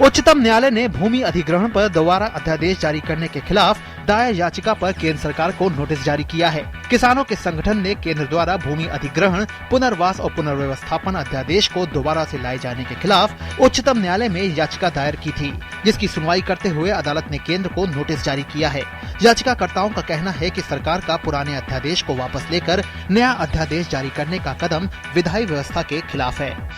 उच्चतम न्यायालय ने भूमि अधिग्रहण पर दोबारा अध्यादेश जारी करने के खिलाफ दायर याचिका पर केंद्र सरकार को नोटिस जारी किया है। किसानों के संगठन ने केंद्र द्वारा भूमि अधिग्रहण, पुनर्वास और पुनर्व्यवस्थापन अध्यादेश को दोबारा से लाए जाने के खिलाफ उच्चतम न्यायालय में याचिका दायर की थी, जिसकी सुनवाई करते हुए अदालत ने केंद्र को नोटिस जारी किया है। याचिकाकर्ताओं का कहना है कि सरकार का पुराने अध्यादेश को वापस लेकर नया अध्यादेश जारी करने का कदम विधायी व्यवस्था के खिलाफ है।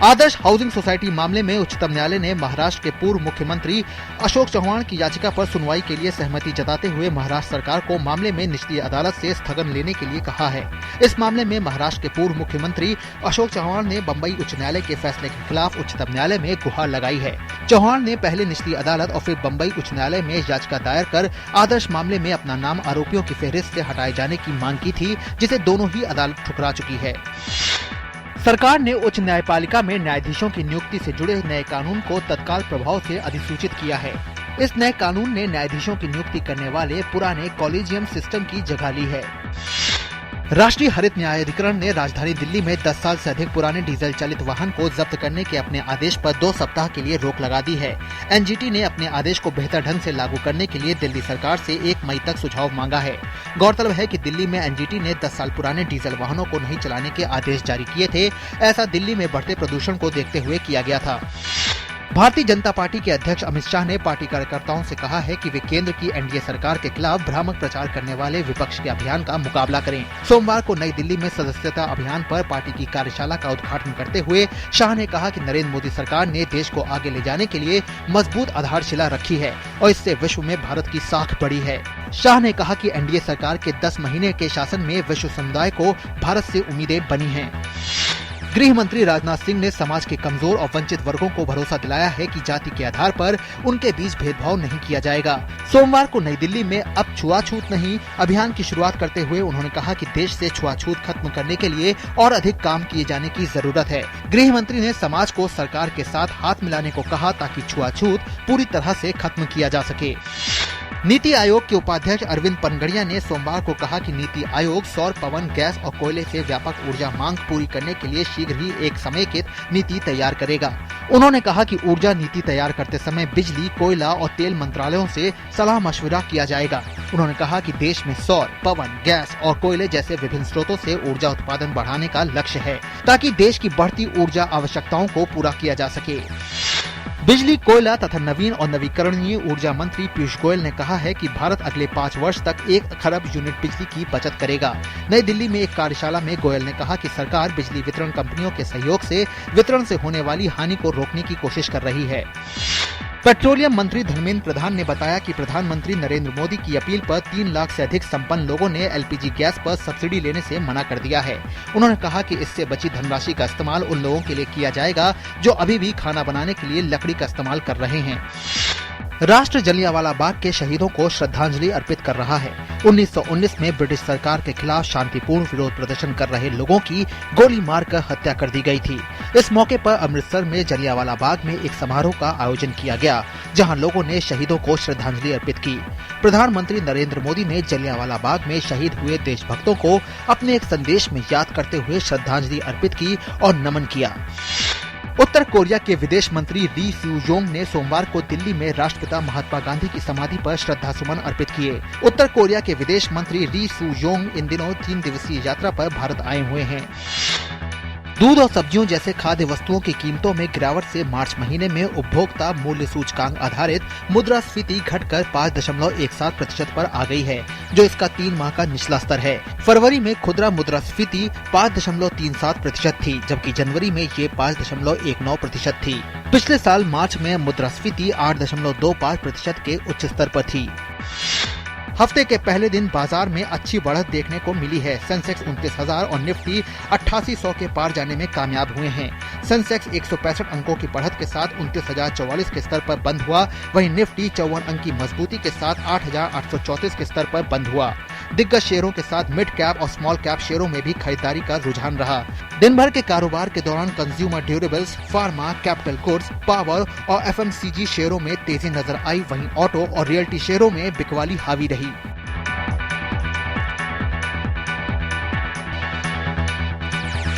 आदर्श हाउसिंग सोसाइटी मामले में उच्चतम न्यायालय ने महाराष्ट्र के पूर्व मुख्यमंत्री अशोक चव्हाण की याचिका पर सुनवाई के लिए सहमति जताते हुए महाराष्ट्र सरकार को मामले में निचली अदालत से स्थगन लेने के लिए कहा है। इस मामले में महाराष्ट्र के पूर्व मुख्यमंत्री अशोक चव्हाण ने बम्बई उच्च न्यायालय के फैसले के खिलाफ उच्चतम न्यायालय में गुहार लगाई है। चव्हाण ने पहले निचली अदालत और फिर बम्बई उच्च न्यायालय में याचिका दायर कर आदर्श मामले में अपना नाम आरोपियों की फेहरिस्त से हटाए जाने की मांग की थी, जिसे दोनों ही अदालत ठुकरा चुकी है। सरकार ने उच्च न्यायपालिका में न्यायाधीशों की नियुक्ति से जुड़े नए कानून को तत्काल प्रभाव से अधिसूचित किया है। इस नए कानून ने न्यायाधीशों की नियुक्ति करने वाले पुराने कॉलेजियम सिस्टम की जगह ली है। राष्ट्रीय हरित न्यायाधिकरण ने राजधानी दिल्ली में 10 साल से अधिक पुराने डीजल चालित वाहन को जब्त करने के अपने आदेश पर 2 सप्ताह के लिए रोक लगा दी है। एनजीटी ने अपने आदेश को बेहतर ढंग से लागू करने के लिए दिल्ली सरकार से 1 मई तक सुझाव मांगा है। गौरतलब है कि दिल्ली में एनजीटी ने 10 साल पुराने डीजल वाहनों को नहीं चलाने के आदेश जारी किए थे। ऐसा दिल्ली में बढ़ते प्रदूषण को देखते हुए किया गया था। भारतीय जनता पार्टी के अध्यक्ष अमित शाह ने पार्टी कार्यकर्ताओं से कहा है कि वे केंद्र की एनडीए सरकार के खिलाफ भ्रामक प्रचार करने वाले विपक्ष के अभियान का मुकाबला करें। सोमवार को नई दिल्ली में सदस्यता अभियान पर पार्टी की कार्यशाला का उद्घाटन करते हुए शाह ने कहा कि नरेंद्र मोदी सरकार ने देश को आगे ले जाने के लिए मजबूत आधारशिला रखी है और इससे विश्व में भारत की साख बढ़ी है। शाह ने कहा कि एनडीए सरकार के 10 महीने के शासन में विश्व समुदाय को भारत से उम्मीदें बनी हैं। गृह मंत्री राजनाथ सिंह ने समाज के कमजोर और वंचित वर्गों को भरोसा दिलाया है कि जाति के आधार पर उनके बीच भेदभाव नहीं किया जाएगा। सोमवार को नई दिल्ली में अब छुआछूत नहीं अभियान की शुरुआत करते हुए उन्होंने कहा कि देश से छुआछूत खत्म करने के लिए और अधिक काम किए जाने की जरूरत है। गृह मंत्री ने समाज को सरकार के साथ हाथ मिलाने को कहा ताकि छुआछूत पूरी तरह से खत्म किया जा सके। नीति आयोग के उपाध्यक्ष अरविंद पनगड़िया ने सोमवार को कहा कि नीति आयोग सौर, पवन, गैस और कोयले से व्यापक ऊर्जा मांग पूरी करने के लिए शीघ्र ही एक समेकित नीति तैयार करेगा। उन्होंने कहा कि ऊर्जा नीति तैयार करते समय बिजली, कोयला और तेल मंत्रालयों से सलाह मशविरा किया जाएगा। उन्होंने कहा कि देश में सौर, पवन, गैस और कोयले जैसे विभिन्न स्रोतों से ऊर्जा उत्पादन बढ़ाने का लक्ष्य है ताकि देश की बढ़ती ऊर्जा आवश्यकताओं को पूरा किया जा सके। बिजली, कोयला तथा नवीन और नवीकरणीय ऊर्जा मंत्री पीयूष गोयल ने कहा है कि भारत अगले 5 वर्ष तक 1 खरब यूनिट बिजली की बचत करेगा। नई दिल्ली में एक कार्यशाला में गोयल ने कहा कि सरकार बिजली वितरण कंपनियों के सहयोग से वितरण से होने वाली हानि को रोकने की कोशिश कर रही है। पेट्रोलियम मंत्री धर्मेंद्र प्रधान ने बताया कि प्रधानमंत्री नरेंद्र मोदी की अपील पर 3 लाख से अधिक संपन्न लोगों ने एलपीजी गैस पर सब्सिडी लेने से मना कर दिया है। उन्होंने कहा कि इससे बची धनराशि का इस्तेमाल उन लोगों के लिए किया जाएगा जो अभी भी खाना बनाने के लिए लकड़ी का इस्तेमाल कर रहे हैं। राष्ट्र जलियांवाला बाग के शहीदों को श्रद्धांजलि अर्पित कर रहा है। 1919 में ब्रिटिश सरकार के खिलाफ शांतिपूर्ण विरोध प्रदर्शन कर रहे लोगों की गोली मारकर हत्या कर दी गई थी। इस मौके पर अमृतसर में जलियांवाला बाग में एक समारोह का आयोजन किया गया, जहां लोगों ने शहीदों को श्रद्धांजलि अर्पित की। प्रधानमंत्री नरेंद्र मोदी ने जलियांवाला बाग में शहीद हुए देशभक्तों को अपने एक संदेश में याद करते हुए श्रद्धांजलि अर्पित की और नमन किया। उत्तर कोरिया के विदेश मंत्री री स्यू-योंग ने सोमवार को दिल्ली में राष्ट्रपिता महात्मा गांधी की समाधि पर श्रद्धा सुमन अर्पित किए। उत्तर कोरिया के विदेश मंत्री री स्यू-योंग इन दिनों 3 दिवसीय यात्रा पर भारत आए हुए हैं। दूध और सब्जियों जैसे खाद्य वस्तुओं की कीमतों में गिरावट से मार्च महीने में उपभोक्ता मूल्य सूचकांक आधारित मुद्रास्फीति घटकर 5.17% पर आ गई है, जो इसका 3 माह का निचला स्तर है। फरवरी में खुदरा मुद्रास्फीति 5.37% थी, जबकि जनवरी में ये 5.19% थी। पिछले साल मार्च में मुद्रास्फीति 8.25% के उच्च स्तर पर थी। हफ्ते के पहले दिन बाजार में अच्छी बढ़त देखने को मिली है। सेंसेक्स 29,000 और निफ्टी 8800 के पार जाने में कामयाब हुए हैं। सेंसेक्स 165 अंकों की बढ़त के साथ 29,044 के स्तर पर बंद हुआ, वहीं निफ्टी 54 अंक की मजबूती के साथ 8,834 के स्तर पर बंद हुआ। दिग्गज शेयरों के साथ मिड कैप और स्मॉल कैप शेयरों में भी खरीदारी का रुझान रहा। दिन भर के कारोबार के दौरान consumer durables, pharma, capital goods, power और एफएमसीजी शेयरों में तेजी नजर आई, वहीं ऑटो और रियल्टी शेयरों में बिकवाली हावी रही।